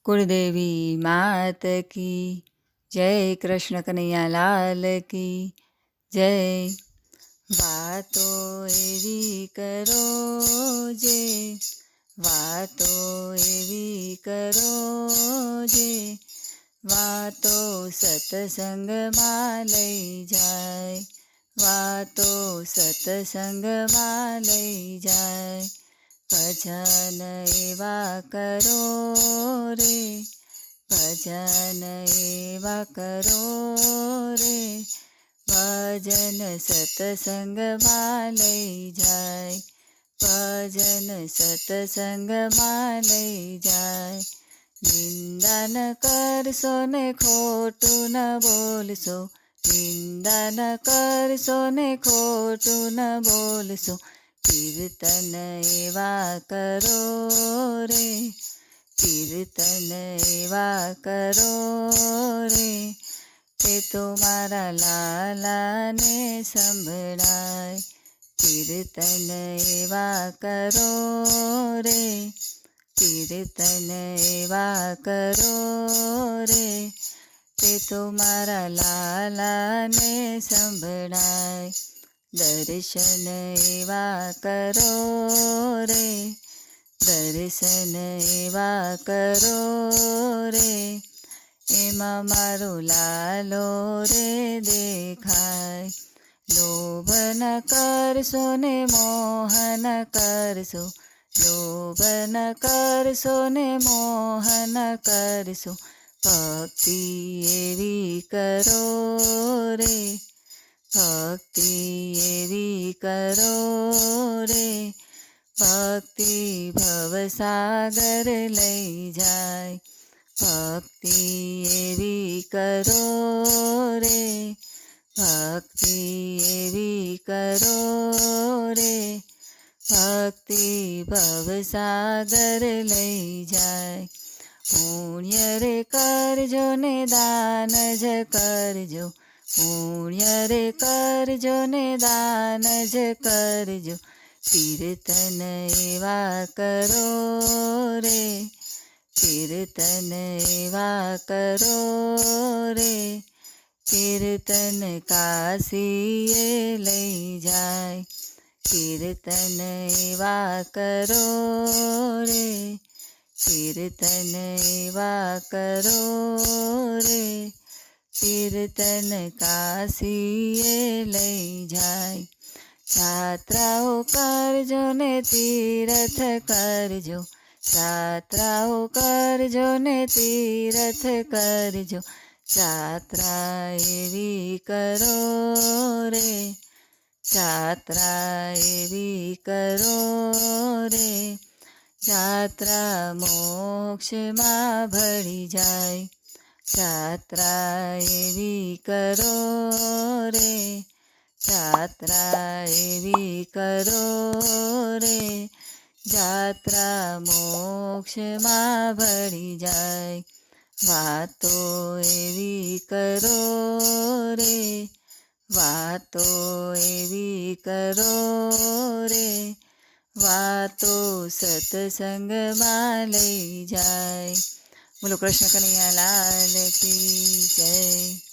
कुलदेवी मात की जय, कृष्ण कन्हैया लाल की जय। वातो एवी करो जे, वातो एवी करो जे, वातो सत्संगમાં લઈ જાય, વાતો સત્સંગમાં લઈ જાય। ભજન એવા કરો રે, ભજન એવા કરો રે, ભજન સત્સંગમાં લઈ જાય, ભજન સત્સંગમાં લઈ જાય। નિંદા ન કરશો ને ખોટું ન બોલશો, નિંદા ન કરશો ને ખોટું ન બોલશો, કીર્તન એવા કરો રે, કીર્તન એવા કરો રે, તે તો મારા લાલાને સંભળાય। કીર્તન એવા કરો રે, કીર્તન એવા કરો રે, તે તો મારા લાલાને સંભળાય। દર્શન એવા કરો રે, દર્શન એવા કરો રે, એમાં મારો લાલો રે દેખાય। લોભ ન કરશો ને મોહ ન કરશો, લોભ ન કરશો ને મોહ ન કરશો, ભક્તિ એવી કરો રે, ભક્તિ એવી કરો રે, ભક્તિ ભવસાગર લઈ જાય। ભક્તિ એવી કરો રે, ભક્તિ એવી કરો રે, ભક્તિ ભવસાગર લઈ જાય। પુણ્ય રે કરજો ને દાન જ કરજો, પુણ્ય રે કરજો ને દાન જ કરજો, કીર્તન એવા કરો રે, કીર્તન એવા કરો રે, કીર્તન કાશીએ લઈ જાય। કીર્તન એવા કરો રે, કીર્તન એવા કરો રે, કીર્તન કાશીએ લઈ જાય। યાત્રાઓ કરજો ને તીર્થ કરજો, યાત્રાઓ કરજો ને તીર્થ કરજો, યાત્રા એવી કરો રે, યાત્રા એવી કરો રે, યાત્રા મોક્ષમાં ભળી જાય। યાત્રા એવી કરો રે, યાત્રા એવી કરો રે, યાત્રા મોક્ષમાં ભળી જાય। વાતો એવી કરો રે, વાતો એવી કરો રે, વાતો સત્સંગમાં લઈ જાય। બોલો કૃષ્ણ કનૈયા લાલ કી જય।